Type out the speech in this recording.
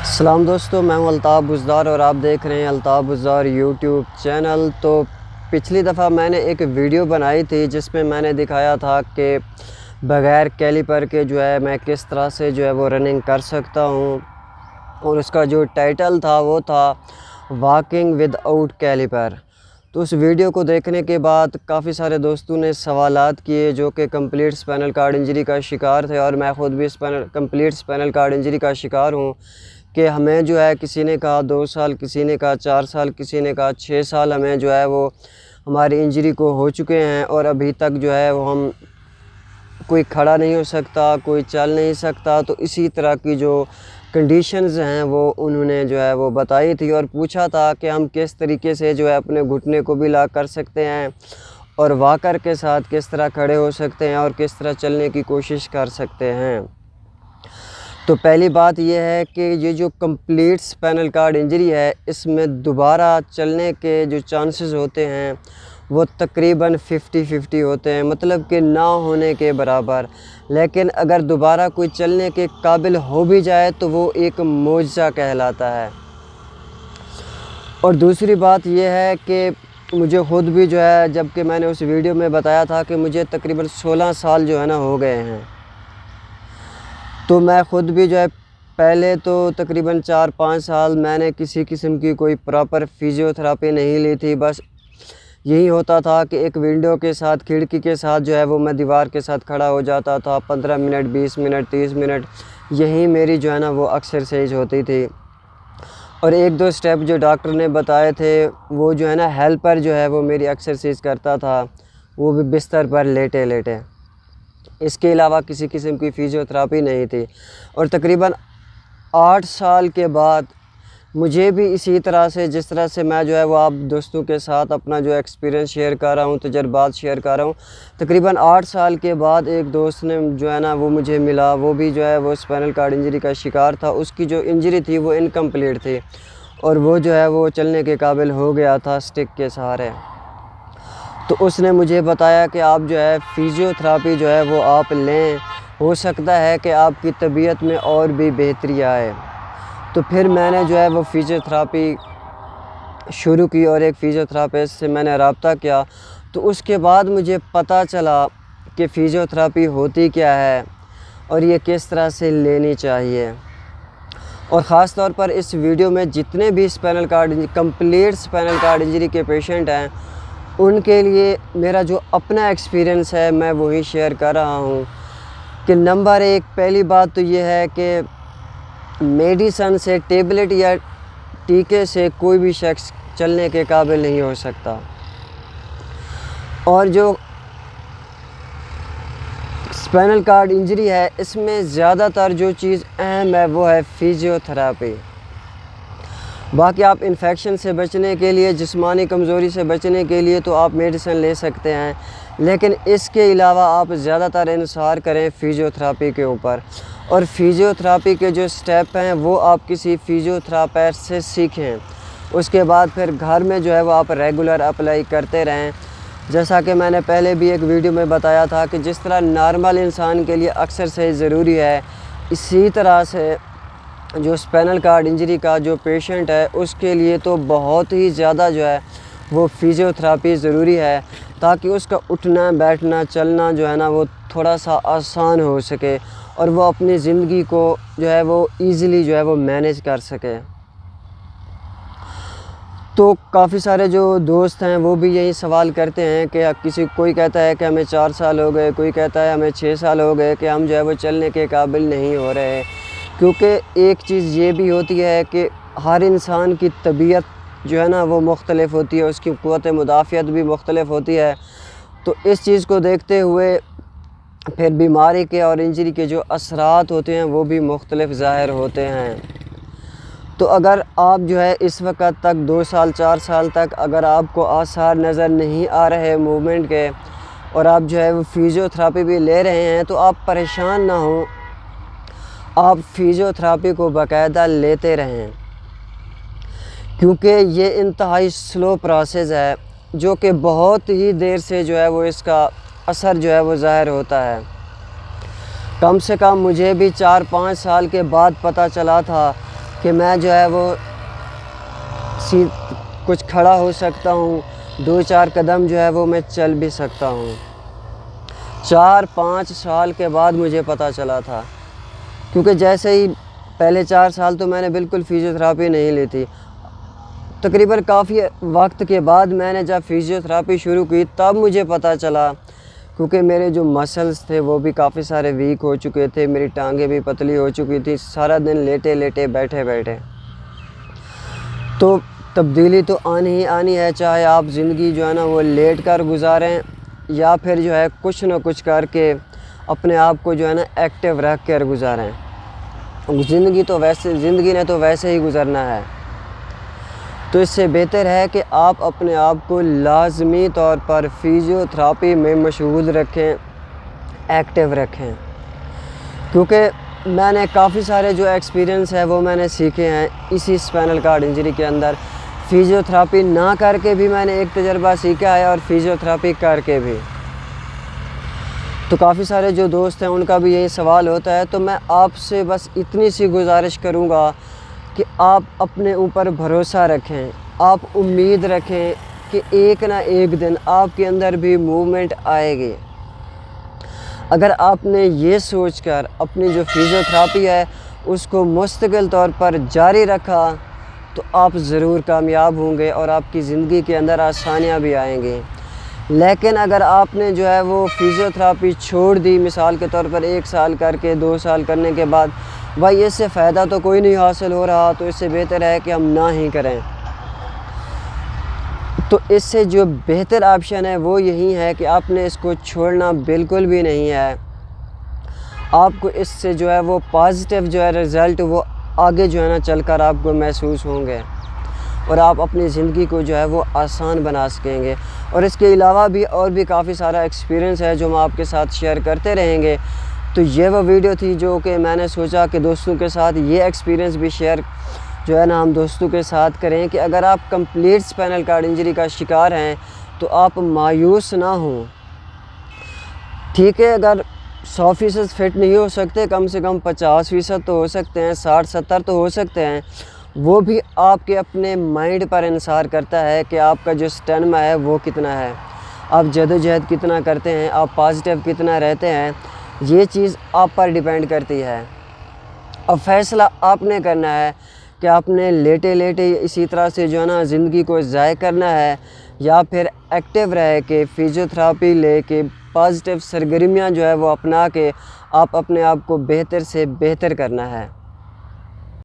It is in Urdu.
السلام دوستو، میں ہوں الطاف بزدار اور آپ دیکھ رہے ہیں الطاف بزدار یوٹیوب چینل۔ تو پچھلی دفعہ میں نے ایک ویڈیو بنائی تھی جس میں میں نے دکھایا تھا کہ بغیر کیلیپر کے میں کس طرح سے وہ رننگ کر سکتا ہوں، اور اس کا جو ٹائٹل تھا وہ تھا واکنگ ود آؤٹ کیلیپر۔ تو اس ویڈیو کو دیکھنے کے بعد کافی سارے دوستوں نے سوالات کیے جو کہ کمپلیٹ اسپائنل کارڈ انجری کا شکار تھے، اور میں خود بھی کمپلیٹ اسپائنل کارڈ انجری کا شکار ہوں کہ ہمیں کسی نے کہا 2 سال، کسی نے کہا 4 سال، کسی نے کہا 6 سال ہمیں وہ ہماری انجری کو ہو چکے ہیں، اور ابھی تک وہ ہم کوئی کھڑا نہیں ہو سکتا، کوئی چل نہیں سکتا۔ تو اسی طرح کی جو کنڈیشنز ہیں وہ انہوں نے وہ بتائی تھی، اور پوچھا تھا کہ ہم کس طریقے سے اپنے گھٹنے کو بھی لاک کر سکتے ہیں، اور واکر کے ساتھ کس طرح کھڑے ہو سکتے ہیں، اور کس طرح چلنے کی کوشش کر سکتے ہیں۔ تو پہلی بات یہ ہے کہ یہ جو کمپلیٹ اسپائنل کارڈ انجری ہے، اس میں دوبارہ چلنے کے جو چانسز ہوتے ہیں وہ تقریباً 50-50 ہوتے ہیں، مطلب کہ نہ ہونے کے برابر۔ لیکن اگر دوبارہ کوئی چلنے کے قابل ہو بھی جائے تو وہ ایک معجزہ کہلاتا ہے۔ اور دوسری بات یہ ہے کہ مجھے خود بھی جب کہ میں نے اس ویڈیو میں بتایا تھا کہ مجھے تقریباً 16 سال ہو گئے ہیں، تو میں خود بھی پہلے تو تقریباً 4-5 سال میں نے کسی قسم کی کوئی پراپر فیزیو تھراپی نہیں لی تھی۔ بس یہی ہوتا تھا کہ ایک ونڈو کے ساتھ، کھڑکی کے ساتھ وہ میں دیوار کے ساتھ کھڑا ہو جاتا تھا، 15 منٹ، 20 منٹ، 30 منٹ، یہی میری وہ ایکسرسائز ہوتی تھی۔ اور 1-2 سٹیپ جو ڈاکٹر نے بتائے تھے وہ ہیلپر وہ میری ایکسرسائز کرتا تھا، وہ بھی بستر پر لیٹے لیٹے۔ اس کے علاوہ کسی قسم کی فیزیو تھراپی نہیں تھی۔ اور تقریباً 8 سال کے بعد مجھے بھی اسی طرح سے، جس طرح سے میں وہ آپ دوستوں کے ساتھ اپنا ایکسپیرینس شیئر کر رہا ہوں، تجربات شیئر کر رہا ہوں، تقریباً 8 سال کے بعد ایک دوست نے وہ مجھے ملا، وہ بھی وہ اسپائنل کارڈ انجری کا شکار تھا۔ اس کی جو انجری تھی وہ انکمپلیٹ تھی، اور وہ وہ چلنے کے قابل ہو گیا تھا سٹک کے سہارے۔ تو اس نے مجھے بتایا کہ آپ فیزیو تھراپی وہ آپ لیں، ہو سکتا ہے کہ آپ کی طبیعت میں اور بھی بہتری آئے۔ تو پھر میں نے وہ فیزیو تھراپی شروع کی، اور ایک فیزیو تھراپسٹ سے میں نے رابطہ کیا۔ تو اس کے بعد مجھے پتہ چلا کہ فیزیو تھراپی ہوتی کیا ہے، اور یہ کس طرح سے لینی چاہیے۔ اور خاص طور پر اس ویڈیو میں جتنے بھی کمپلیٹ اسپائنل کارڈ انجری کے پیشنٹ ہیں، ان کے لیے میرا اپنا ایکسپیرینس ہے میں وہی شیئر کر رہا ہوں کہ نمبر 1 پہلی بات تو یہ ہے کہ میڈیسن سے، ٹیبلٹ یا ٹیکے سے کوئی بھی شخص چلنے کے قابل نہیں ہو سکتا۔ اور جو اسپائنل کارڈ انجری ہے، اس میں زیادہ تر جو چیز اہم ہے وہ ہے فیزیو تھراپی۔ باقی آپ انفیکشن سے بچنے کے لیے، جسمانی کمزوری سے بچنے کے لیے تو آپ میڈیسن لے سکتے ہیں، لیکن اس کے علاوہ آپ زیادہ تر انحصار کریں فیزیو تھراپی کے اوپر۔ اور فیزیو تھراپی کے جو سٹیپ ہیں وہ آپ کسی فیزیو تھراپسٹ سے سیکھیں، اس کے بعد پھر گھر میں وہ آپ ریگولر اپلائی کرتے رہیں۔ جیسا کہ میں نے پہلے بھی ایک ویڈیو میں بتایا تھا کہ جس طرح نارمل انسان کے لیے ایکسرسائز ضروری ہے، اسی طرح سے جو اسپائنل کارڈ انجری کا جو پیشنٹ ہے اس کے لیے تو بہت ہی زیادہ وہ فیزیو تھراپی ضروری ہے، تاکہ اس کا اٹھنا، بیٹھنا، چلنا وہ تھوڑا سا آسان ہو سکے، اور وہ اپنی زندگی کو وہ ایزیلی وہ مینیج کر سکے۔ تو کافی سارے جو دوست ہیں وہ بھی یہی سوال کرتے ہیں کہ کوئی کہتا ہے کہ ہمیں 4 سال ہو گئے، کوئی کہتا ہے ہمیں 6 سال ہو گئے کہ ہم وہ چلنے کے قابل نہیں ہو رہے۔ کیونکہ ایک چیز یہ بھی ہوتی ہے کہ ہر انسان کی طبیعت وہ مختلف ہوتی ہے، اس کی قوت مدافعت بھی مختلف ہوتی ہے۔ تو اس چیز کو دیکھتے ہوئے پھر بیماری کے اور انجری کے جو اثرات ہوتے ہیں وہ بھی مختلف ظاہر ہوتے ہیں۔ تو اگر آپ اس وقت تک 2 سال 4 سال تک اگر آپ کو آثار نظر نہیں آ رہے موومنٹ کے، اور آپ وہ فیزیو تھراپی بھی لے رہے ہیں، تو آپ پریشان نہ ہوں، آپ فیزیو تھراپی کو باقاعدہ لیتے رہیں، کیونکہ یہ انتہائی سلو پروسیس ہے جو کہ بہت ہی دیر سے وہ اس کا اثر وہ ظاہر ہوتا ہے۔ کم سے کم مجھے بھی 4-5 سال کے بعد پتہ چلا تھا کہ میں جو ہے وہ کچھ کھڑا ہو سکتا ہوں، 2-4 قدم جو ہے وہ میں چل بھی سکتا ہوں۔ 4-5 سال کے بعد مجھے پتہ چلا تھا، کیونکہ جیسے ہی پہلے 4 سال تو میں نے بالکل فزیوتھراپی نہیں لی تھی۔ تقریباً کافی وقت کے بعد میں نے جب فزیوتھراپی شروع کی تب مجھے پتہ چلا، کیونکہ میرے جو مسلز تھے وہ بھی کافی سارے ویک ہو چکے تھے، میری ٹانگیں بھی پتلی ہو چکی تھی، سارا دن لیٹے لیٹے بیٹھے بیٹھے۔ تو تبدیلی تو آنی ہی آنی ہے، چاہے آپ زندگی جو ہے نا وہ لیٹ کر گزاریں یا پھر جو ہے کچھ نہ کچھ کر کے اپنے آپ کو جو ہے نا ایکٹیو رکھ کر گزاریں۔ زندگی نے تو ویسے ہی گزرنا ہے، تو اس سے بہتر ہے کہ آپ اپنے آپ کو لازمی طور پر فزیوتھراپی میں مشغول رکھیں، ایکٹیو رکھیں، کیونکہ میں نے کافی سارے جو ایکسپیرینس ہے وہ میں نے سیکھے ہیں اسی اسپائنل کارڈ انجری کے اندر۔ فزیوتھراپی نہ کر کے بھی میں نے ایک تجربہ سیکھا ہے اور فزیوتھراپی کر کے بھی۔ تو کافی سارے جو دوست ہیں ان کا بھی یہی سوال ہوتا ہے، تو میں آپ سے بس اتنی سی گزارش کروں گا کہ آپ اپنے اوپر بھروسہ رکھیں، آپ امید رکھیں کہ ایک نہ ایک دن آپ کے اندر بھی موومنٹ آئے گی۔ اگر آپ نے یہ سوچ کر اپنی جو فزیوتھراپی ہے اس کو مستقل طور پر جاری رکھا تو آپ ضرور کامیاب ہوں گے اور آپ کی زندگی کے اندر آسانیاں بھی آئیں گی۔ لیکن اگر آپ نے جو ہے وہ فزیوتھراپی چھوڑ دی، مثال کے طور پر 1 سال کر کے 2 سال کرنے کے بعد بھائی اس سے فائدہ تو کوئی نہیں حاصل ہو رہا، تو اس سے بہتر ہے کہ ہم نہ ہی کریں۔ تو اس سے جو بہتر آپشن ہے وہ یہی ہے کہ آپ نے اس کو چھوڑنا بالکل بھی نہیں ہے۔ آپ کو اس سے جو ہے وہ پازیٹیو جو ہے رزلٹ وہ آگے جو ہے نا چل کر آپ کو محسوس ہوں گے اور آپ اپنی زندگی کو جو ہے وہ آسان بنا سکیں گے۔ اور اس کے علاوہ بھی اور بھی کافی سارا ایکسپیرینس ہے جو ہم آپ کے ساتھ شیئر کرتے رہیں گے۔ تو یہ وہ ویڈیو تھی جو کہ میں نے سوچا کہ دوستوں کے ساتھ یہ ایکسپیرینس بھی شیئر جو ہے نا ہم دوستوں کے ساتھ کریں کہ اگر آپ کمپلیٹ اسپائنل کارڈ انجری کا شکار ہیں تو آپ مایوس نہ ہوں۔ ٹھیک ہے، اگر 100% فٹ نہیں ہو سکتے، کم سے کم 50% تو ہو سکتے ہیں، 60-70 تو ہو سکتے ہیں۔ وہ بھی آپ کے اپنے مائنڈ پر انحصار کرتا ہے کہ آپ کا جو اسٹیمنا ہے وہ کتنا ہے، آپ جدوجہد کتنا کرتے ہیں، آپ پازیٹیو کتنا رہتے ہیں، یہ چیز آپ پر ڈیپینڈ کرتی ہے۔ اب فیصلہ آپ نے کرنا ہے کہ آپ نے لیٹے لیٹے اسی طرح سے جو ہے نا زندگی کو ضائع کرنا ہے یا پھر ایکٹیو رہ کے فزیوتھراپی لے کے پازیٹیو سرگرمیاں جو ہے وہ اپنا کے آپ اپنے آپ کو بہتر سے بہتر کرنا ہے۔